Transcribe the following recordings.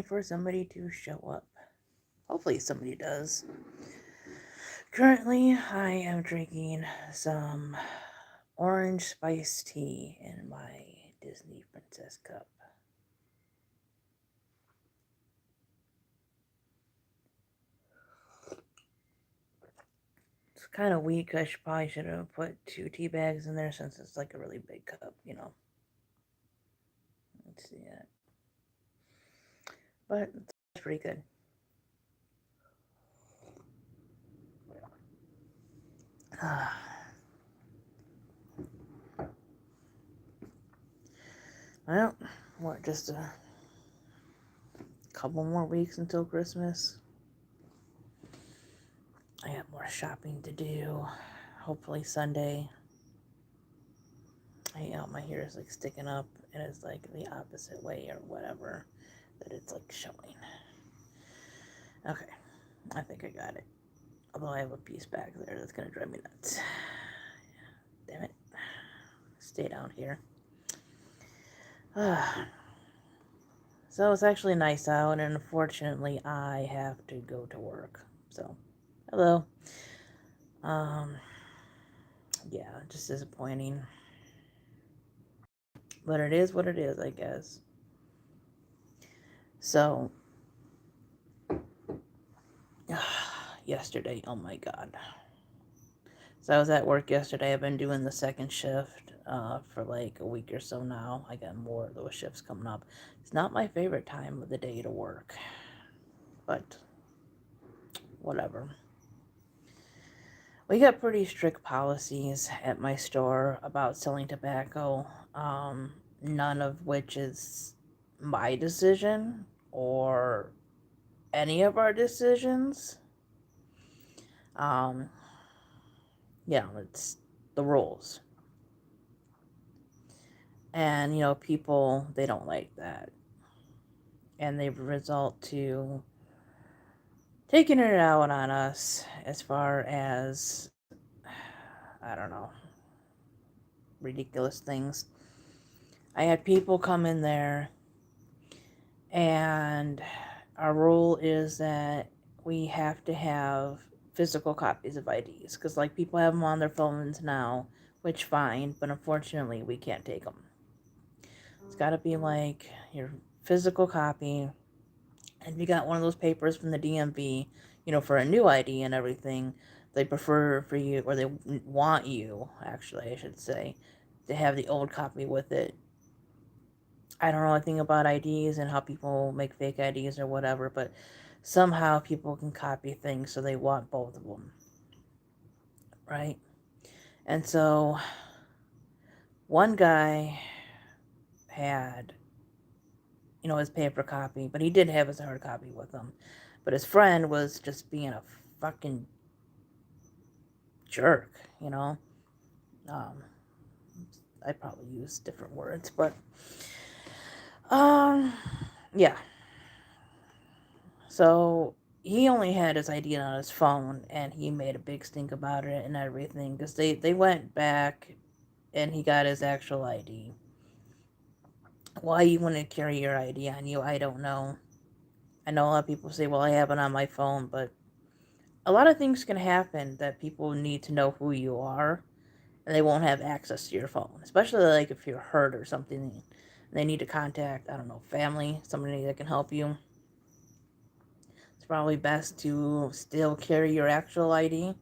for somebody to show up. Hopefully somebody does. Currently, I am drinking some orange spiced tea in my Disney princess cup. It's kind of weak. Probably should have put 2 tea bags in there since it's like a really big cup. Let's see it. But it's pretty good. Well, what, just a couple more weeks until Christmas? I got more shopping to do. Hopefully Sunday. My hair is like sticking up and it's like the opposite way or whatever that it's like showing. Okay, I think I got it. Although I have a piece back there that's gonna drive me nuts. Damn it. Stay down here. So it's actually nice out, and unfortunately I have to go to work. So, hello. Yeah, just disappointing. But it is what it is, I guess. So, yesterday, oh my god. So I was at work yesterday. I've been doing the second shift for like a week or so now. I got more of those shifts coming up. It's not my favorite time of the day to work, but whatever. We got pretty strict policies at my store about selling tobacco, none of which is my decision or any of our decisions. It's the rules. And, people, they don't like that. And they result to taking it out on us as far as, I don't know, ridiculous things. I had people come in there, and our rule is that we have to have physical copies of IDs, because like people have them on their phones now, which fine, but unfortunately we can't take them. It's got to be like your physical copy, and you got one of those papers from the DMV, for a new ID and everything. They prefer for you, or they want you, actually, I should say, to have the old copy with it. I don't know anything about IDs and how people make fake IDs or whatever, but somehow people can copy things, so they want both of them, right? And so one guy had, his paper copy, but he did have his hard copy with him. But his friend was just being a fucking jerk. I probably use different words, but yeah. So he only had his ID on his phone, and he made a big stink about it and everything, because they went back and he got his actual ID. Why you wouldn't carry your ID on you, I don't know. I know a lot of people say, well, I have it on my phone, but a lot of things can happen that people need to know who you are, and they won't have access to your phone, especially like if you're hurt or something, and they need to contact, I don't know, family, somebody that can help you. It's probably best to still carry your actual ID.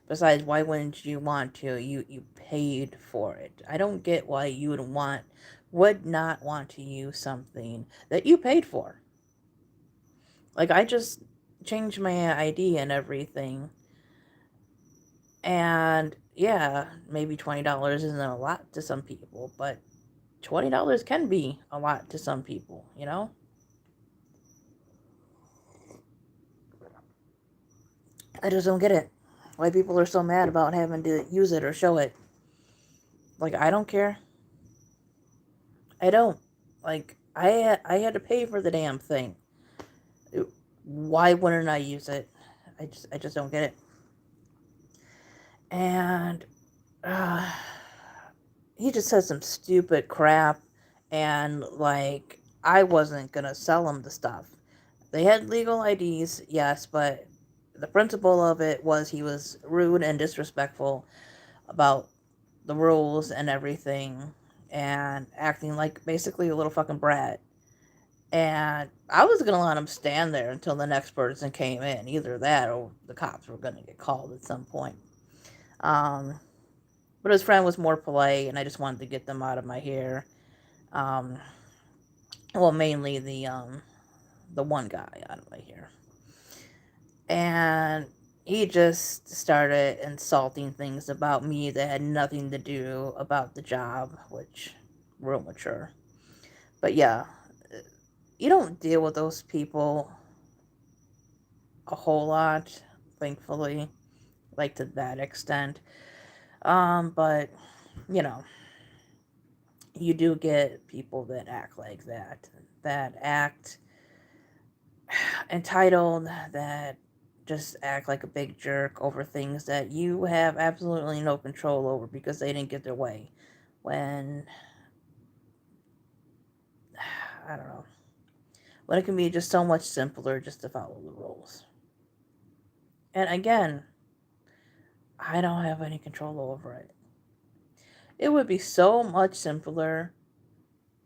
Besides, why wouldn't you want to? You paid for it. I don't get why you would not want to use something that you paid for. Like, I just changed my ID and everything. And yeah, maybe $20 isn't a lot to some people, but $20 can be a lot to some people. I just don't get it. Why people are so mad about having to use it or show it. Like, I don't care. I don't. Like, I had to pay for the damn thing. Why wouldn't I use it? I just don't get it. And he just said some stupid crap, and like, I wasn't gonna sell him the stuff. They had legal IDs, yes, but the principle of it was he was rude and disrespectful about the rules and everything and acting like basically a little fucking brat. And I was gonna let him stand there until the next person came in. Either that or the cops were gonna get called at some point. Um, but his friend was more polite, and I just wanted to get them out of my hair. Um, well, mainly the one guy out of my hair. And he just started insulting things about me that had nothing to do about the job, which real mature. But yeah, you don't deal with those people a whole lot, thankfully, like to that extent. But you know, you do get people that act like that act entitled, that just act like a big jerk over things that you have absolutely no control over because they didn't get their way. When, I don't know, when it can be just so much simpler just to follow the rules. And again, I don't have any control over it. It would be so much simpler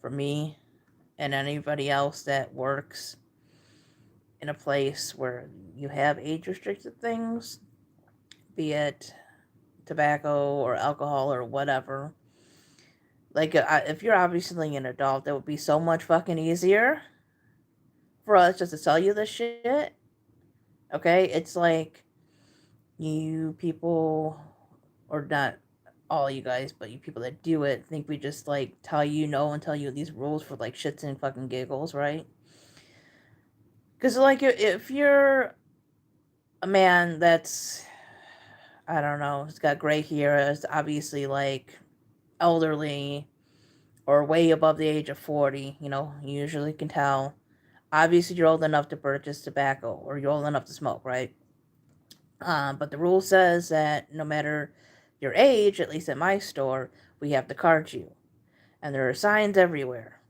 for me and anybody else that works in a place where you have age restricted things, be it tobacco or alcohol or whatever. Like, if you're obviously an adult, that would be so much fucking easier for us just to tell you this shit. Okay? It's like you people, or not all you guys, but you people that do it, think we just like tell you no and tell you these rules for like shits and fucking giggles, right? Because, like, if you're a man that's, I don't know, has got gray hair, is obviously like elderly or way above the age of 40, you usually can tell. Obviously, you're old enough to purchase tobacco or you're old enough to smoke, right? But the rule says that no matter your age, at least at my store, we have to card you. And there are signs everywhere.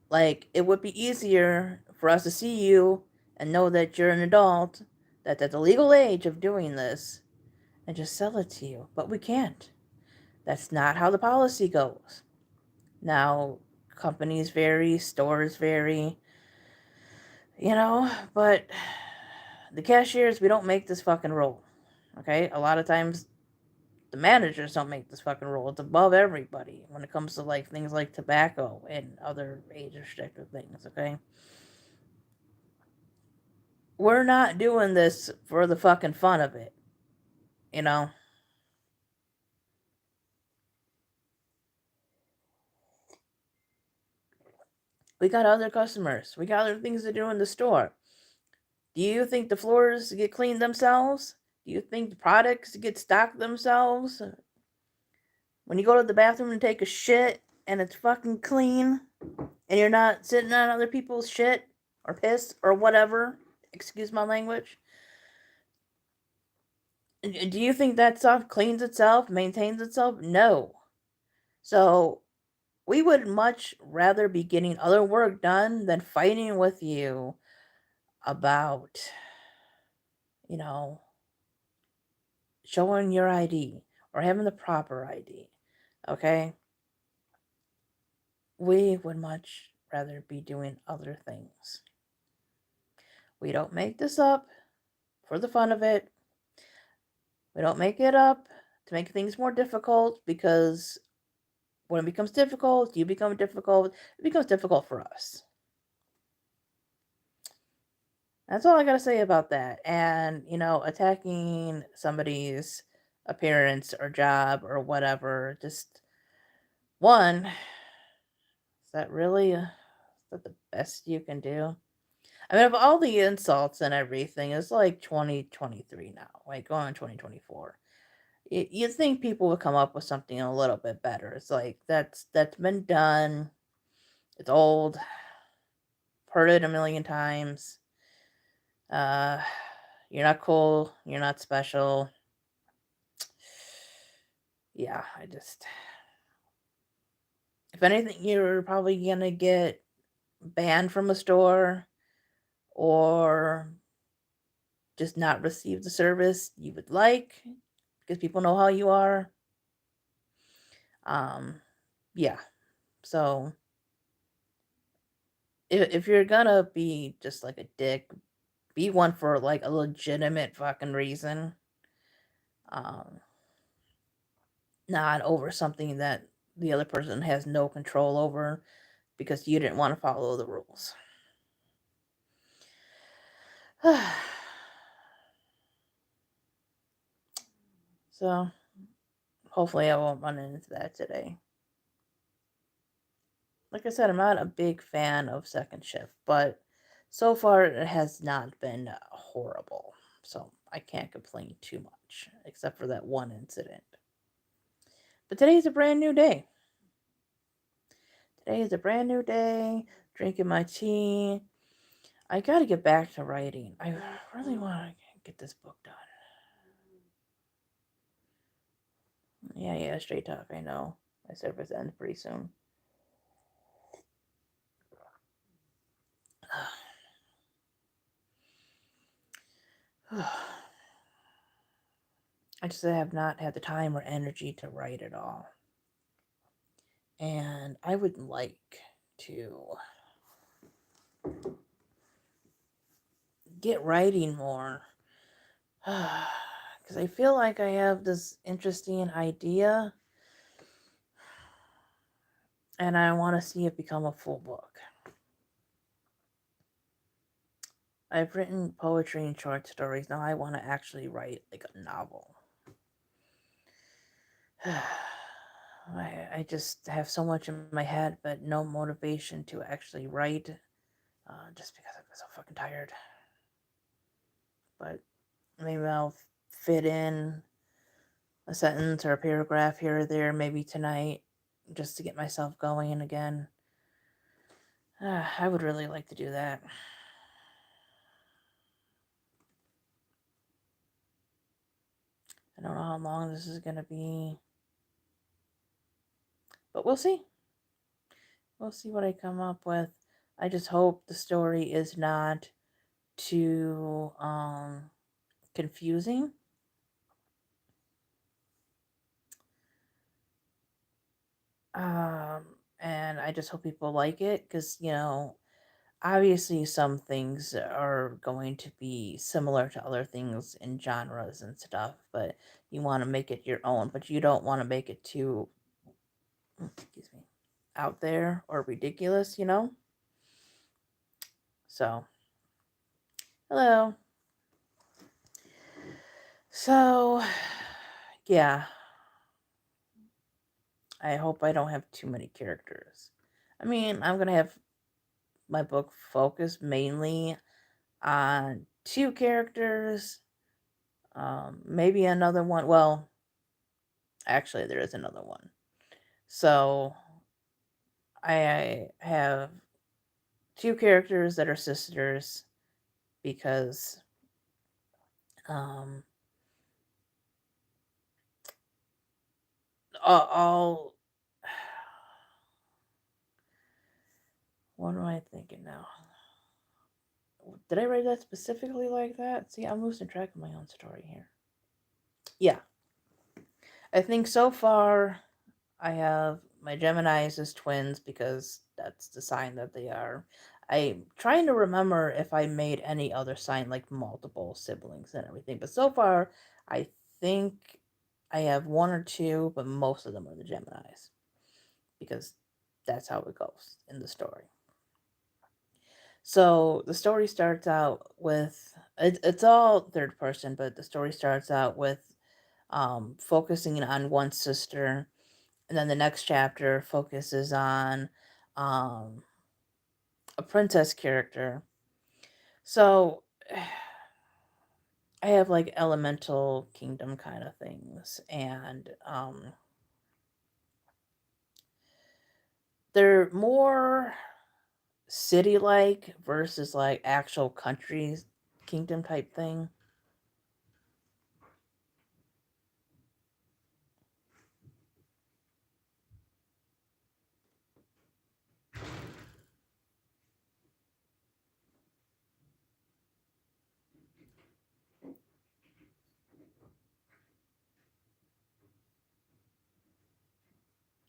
Like, it would be easier for us to see you and know that you're an adult, that's at the legal age of doing this, and just sell it to you. But we can't. That's not how the policy goes. Now, companies vary, stores vary, but the cashiers, we don't make this fucking rule. Okay? A lot of times, the managers don't make this fucking rule. It's above everybody when it comes to like things like tobacco and other age restricted things, okay? We're not doing this for the fucking fun of it, you know? We got other customers. We got other things to do in the store. Do you think the floors get cleaned themselves? Do you think the products get stocked themselves? When you go to the bathroom and take a shit and it's fucking clean and you're not sitting on other people's shit or piss or whatever, excuse my language, do you think that stuff cleans itself, maintains itself? No. So we would much rather be getting other work done than fighting with you about, you know, showing your ID or having the proper ID. Okay? We would much rather be doing other things. We don't make this up for the fun of it. We don't make it up to make things more difficult, because when it becomes difficult, you become difficult, it becomes difficult for us. That's all I gotta say about that. And, attacking somebody's appearance or job or whatever, just one, is that really is that the best you can do? I mean, of all the insults and everything, it's like 2023 now, like going on 2024. You'd think people would come up with something a little bit better. It's like that's been done. It's old. Heard it a million times. Uh, you're not cool. You're not special. Yeah, if anything, you're probably gonna get banned from a store or just not receive the service you would like because people know how you are. Um, yeah. So if you're gonna be just like a dick, be one for like a legitimate fucking reason. Um, Not over something that the other person has no control over because you didn't want to follow the rules. So hopefully I won't run into that today. Like I said, I'm not a big fan of second shift, but so far it has not been horrible. So I can't complain too much, except for that one incident. But today's a brand new day. Today is a brand new day. Drinking my tea. I gotta get back to writing. I really want to get this book done. Yeah, straight talk. I know. My service ends pretty soon. I just have not had the time or energy to write at all. And I would like to get writing more. Because I feel like I have this interesting idea and I want to see it become a full book. I've written poetry and short stories. Now I want to actually write like a novel. I just have so much in my head, but no motivation to actually write, just because I'm so fucking tired. But maybe I'll fit in a sentence or a paragraph here or there, maybe tonight, just to get myself going again. I would really like to do that. I don't know how long this is going to be, but we'll see. We'll see what I come up with. I just hope the story is not too confusing. And I just hope people like it because, obviously some things are going to be similar to other things in genres and stuff, but you want to make it your own, but you don't want to make it too, excuse me, out there or ridiculous. So, hello. So, yeah, I hope I don't have too many characters. I mean, I'm going to have my book focus mainly on two characters, maybe another one. Well, actually, there is another one. So I have two characters that are sisters because um, all what am I thinking now? Did I write that specifically like that? See, I'm losing track of my own story here. Yeah, I think so far I have my Geminis as twins because that's the sign that they are. I'm trying to remember if I made any other sign like multiple siblings and everything, but so far I think I have one or two, but most of them are the Geminis because that's how it goes in the story. So the story starts out with it's all third person, but the story starts out with focusing on one sister, and then the next chapter focuses on um, a princess character. So I have like elemental kingdom kind of things, and they're more city like versus like actual country kingdom type thing.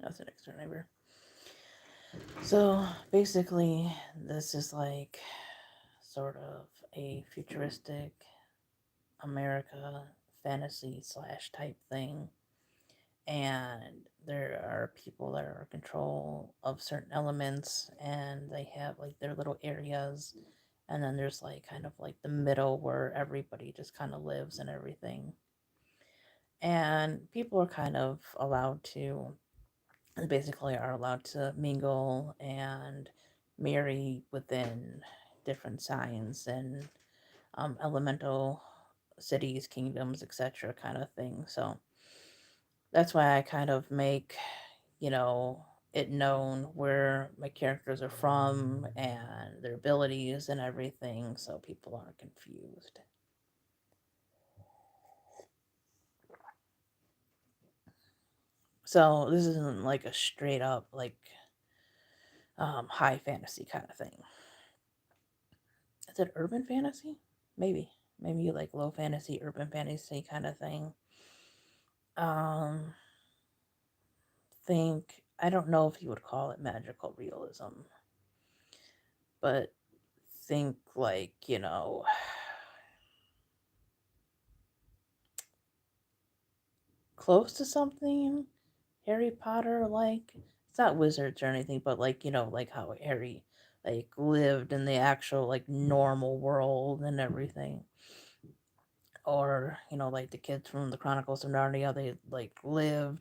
That's the next door neighbor. So basically, this is like sort of a futuristic America fantasy slash type thing. And there are people that are in control of certain elements, and they have like their little areas. And then there's like kind of like the middle where everybody just kind of lives and everything. And people are kind of allowed to, basically, are allowed to mingle and marry within different signs and elemental cities, kingdoms, etc., kind of thing. So that's why I kind of make, you know, it known where my characters are from and their abilities and everything, so people aren't confused. So this isn't like a straight up like high fantasy kind of thing. Is it urban fantasy? Maybe you like low fantasy, urban fantasy kind of thing. Um, think I don't know if you would call it magical realism, but think like, close to something Harry Potter like. It's not wizards or anything, but like, like how Harry like lived in the actual like normal world and everything. Or, like the kids from the Chronicles of Narnia, they like lived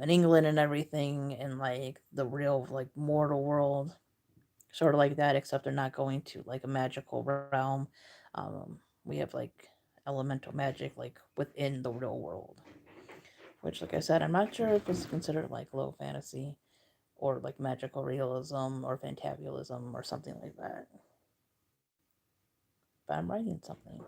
in England and everything in like the real like mortal world. Sort of like that, except they're not going to like a magical realm. We have like elemental magic like within the real world, which, like I said, I'm not sure if it's considered like low fantasy or like magical realism or fantabulism or something like that. But I'm writing something.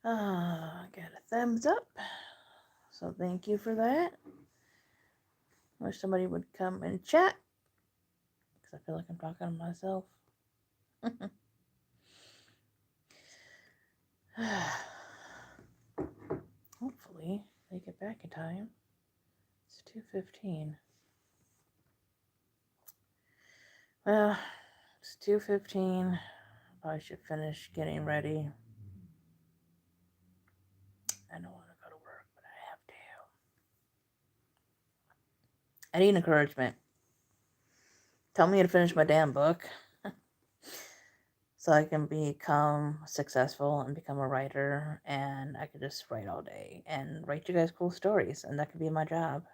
Got a thumbs up. So thank you for that. Wish somebody would come and chat, because I feel like I'm talking to myself. Hopefully they get back in time. It's 2:15. Well, it's 2:15. I should finish getting ready. I don't want to go to work, but I have to. I need encouragement. Tell me to finish my damn book so I can become successful and become a writer, and I could just write all day and write you guys cool stories, and that could be my job.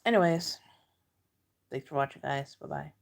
Anyways, thanks for watching, guys. Bye bye.